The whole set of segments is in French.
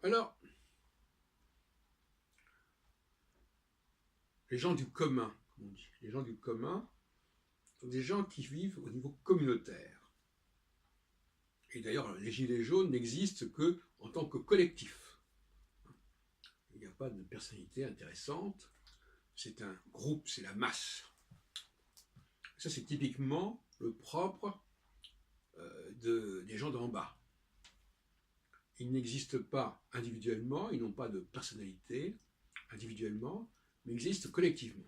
Alors, les gens du commun, comme on dit, les gens du commun sont des gens qui vivent au niveau communautaire. Et d'ailleurs, les Gilets jaunes n'existent qu'en tant que collectif. Il n'y a pas de personnalité intéressante, c'est un groupe, c'est la masse. Ça, c'est typiquement le propre des gens d'en bas. Ils n'existent pas individuellement, ils n'ont pas de personnalité individuellement, mais existent collectivement.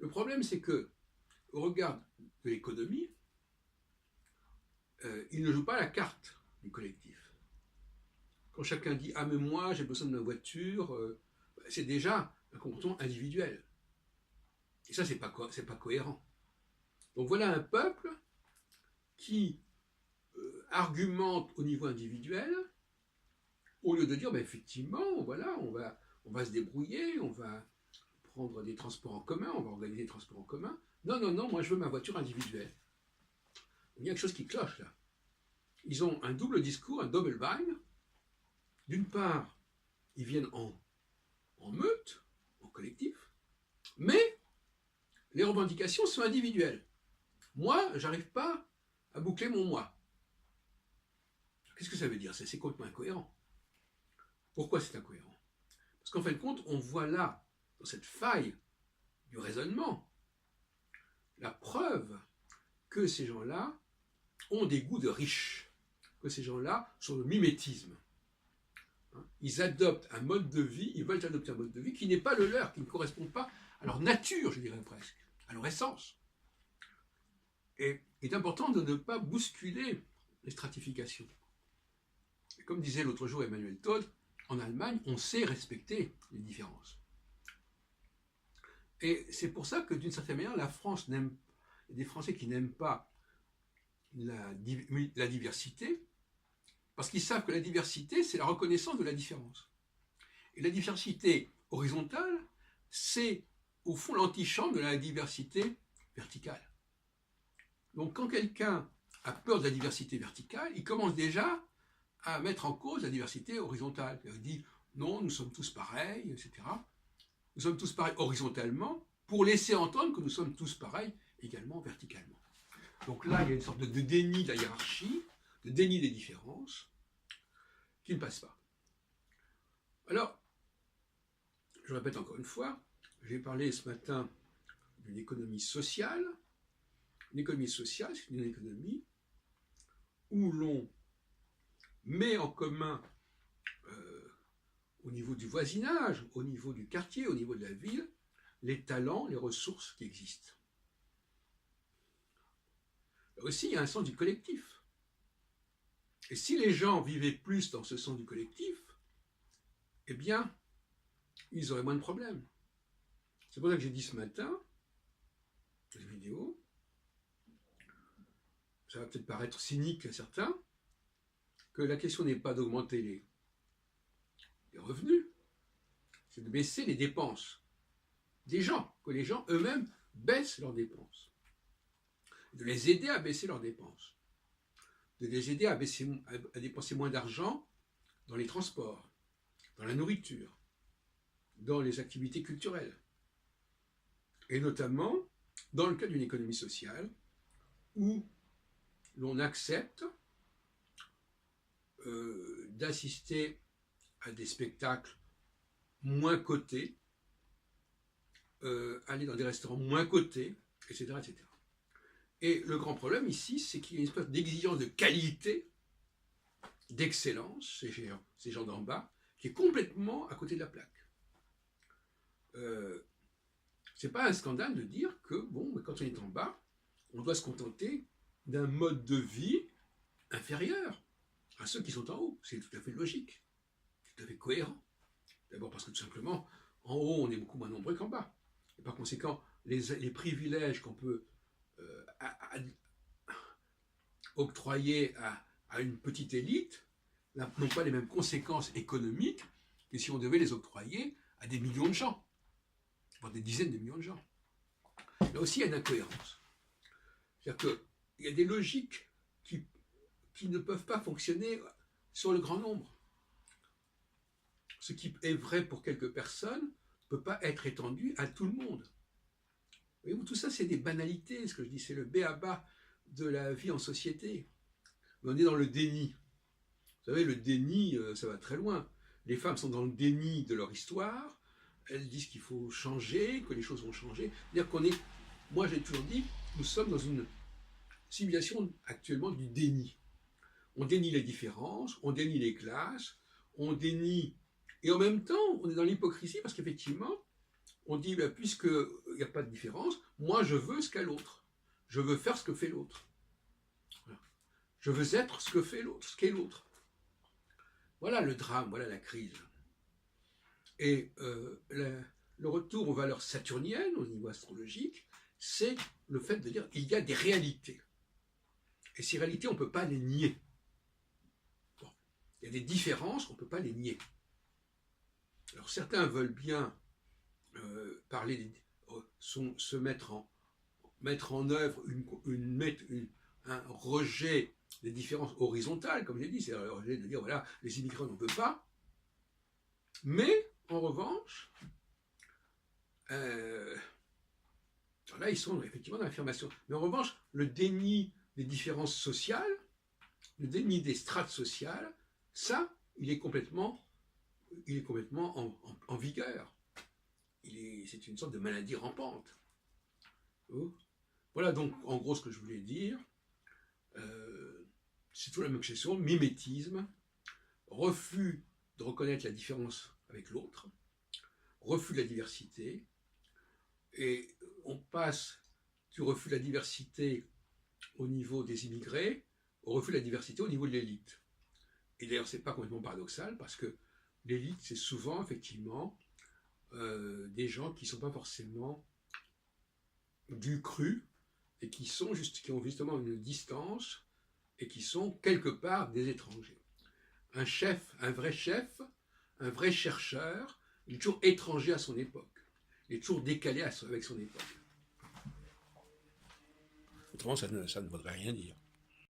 Le problème, c'est que, au regard de l'économie, ils ne jouent pas la carte du collectif. Quand chacun dit « Ah, mais moi, j'ai besoin de ma voiture c'est déjà un comportement individuel. Et ça, c'est pas cohérent. Donc voilà un peuple qui argumente au niveau individuel, au lieu de dire bah, effectivement, voilà, on va se débrouiller, on va prendre des transports en commun, on va organiser des transports en commun. Non, non, non, moi je veux ma voiture individuelle. Il y a quelque chose qui cloche là. Ils ont un double discours, un double bind. D'une part, ils viennent en meute, en collectif, mais les revendications sont individuelles. Moi, j'arrive pas à boucler mon moi. Qu'est-ce que ça veut dire? C'est complètement incohérent. Pourquoi c'est incohérent? Parce qu'en fin de compte, on voit là, dans cette faille du raisonnement, la preuve que ces gens-là ont des goûts de riches, que ces gens-là sont le mimétisme. Ils adoptent un mode de vie, ils veulent adopter un mode de vie qui n'est pas le leur, qui ne correspond pas à leur nature, je dirais presque, à leur essence. Et il est important de ne pas bousculer les stratifications. Et comme disait l'autre jour Emmanuel Todd, en Allemagne, on sait respecter les différences. Et c'est pour ça que, d'une certaine manière, la France n'aime, il y a des Français qui n'aiment pas la diversité, parce qu'ils savent que la diversité, c'est la reconnaissance de la différence. Et la diversité horizontale, c'est au fond l'antichambre de la diversité verticale. Donc quand quelqu'un a peur de la diversité verticale, il commence déjà à mettre en cause la diversité horizontale. Il dit non, nous sommes tous pareils, etc. Nous sommes tous pareils horizontalement pour laisser entendre que nous sommes tous pareils également verticalement. Donc là, il y a une sorte de déni de la hiérarchie, de déni des différences, qui ne passe pas. Alors, je répète encore une fois, j'ai parlé ce matin d'une économie sociale. Une économie sociale, c'est une économie où l'on met en commun au niveau du voisinage, au niveau du quartier, au niveau de la ville, les talents, les ressources qui existent. Là aussi, il y a un sens du collectif. Et si les gens vivaient plus dans ce sens du collectif, eh bien, ils auraient moins de problèmes. C'est pour ça que j'ai dit ce matin, dans la vidéo, ça va peut-être paraître cynique à certains, que la question n'est pas d'augmenter les revenus, c'est de baisser les dépenses des gens, que les gens eux-mêmes baissent leurs dépenses, de les aider à baisser leurs dépenses, de les aider à dépenser moins d'argent dans les transports, dans la nourriture, dans les activités culturelles, et notamment dans le cas d'une économie sociale où l'on accepte d'assister à des spectacles moins cotés, aller dans des restaurants moins cotés, etc., etc. Et le grand problème ici, c'est qu'il y a une espèce d'exigence de qualité, d'excellence, ces gens d'en bas, qui est complètement à côté de la plaque. C'est pas un scandale de dire que, bon, quand on est en bas, on doit se contenter d'un mode de vie inférieur à ceux qui sont en haut. C'est tout à fait logique, tout à fait cohérent. D'abord parce que tout simplement, en haut, on est beaucoup moins nombreux qu'en bas. Et par conséquent, les privilèges qu'on peut octroyer à une petite élite n'ont pas les mêmes conséquences économiques que si on devait les octroyer à des millions de gens, voire des dizaines de millions de gens. Là aussi, il y a une incohérence. C'est-à-dire qu'il y a des logiques qui ne peuvent pas fonctionner sur le grand nombre. ce qui est vrai pour quelques personnes ne peut pas être étendu à tout le monde. Voyez-vous, tout ça, c'est des banalités, ce que je dis, c'est le b.a.-ba de la vie en société. Mais on est dans le déni. Vous savez, le déni, ça va très loin. Les femmes sont dans le déni de leur histoire, elles disent qu'il faut changer, que les choses vont changer. C'est-à-dire qu'on est, moi j'ai toujours dit, nous sommes dans une civilisation actuellement du déni. On dénie les différences, on dénie les classes, on dénie, et en même temps, on est dans l'hypocrisie parce qu'effectivement, on dit, ben, puisqu'il n'y a pas de différence, moi je veux ce qu'a l'autre. Je veux faire ce que fait l'autre. Voilà. Je veux être ce que fait l'autre, ce qu'est l'autre. Voilà le drame, voilà la crise. Et le retour aux valeurs saturniennes, au niveau astrologique, c'est le fait de dire qu'il y a des réalités. Et ces réalités, on ne peut pas les nier. Bon. Il y a des différences, on ne peut pas les nier. Alors certains veulent bien parler, se mettre en œuvre un rejet des différences horizontales, comme j'ai dit, c'est le rejet de dire, voilà, les immigrants n'en veulent pas. Mais, en revanche, là, ils sont effectivement dans l'affirmation. Mais en revanche, le déni des différences sociales, le déni des strates sociales, ça, il est complètement en vigueur. C'est une sorte de maladie rampante. Voilà donc en gros ce que je voulais dire. C'est tout la même question, mimétisme, refus de reconnaître la différence avec l'autre, refus de la diversité, et on passe du refus de la diversité au niveau des immigrés au refus de la diversité au niveau de l'élite. Et d'ailleurs, c'est pas complètement paradoxal, parce que l'élite, c'est souvent, effectivement, des gens qui ne sont pas forcément du cru, et qui ont justement une distance, et qui sont quelque part des étrangers. Un vrai chef, un vrai chercheur, il est toujours étranger à son époque. Il est toujours décalé avec son époque. Autrement, ça ne voudrait rien dire.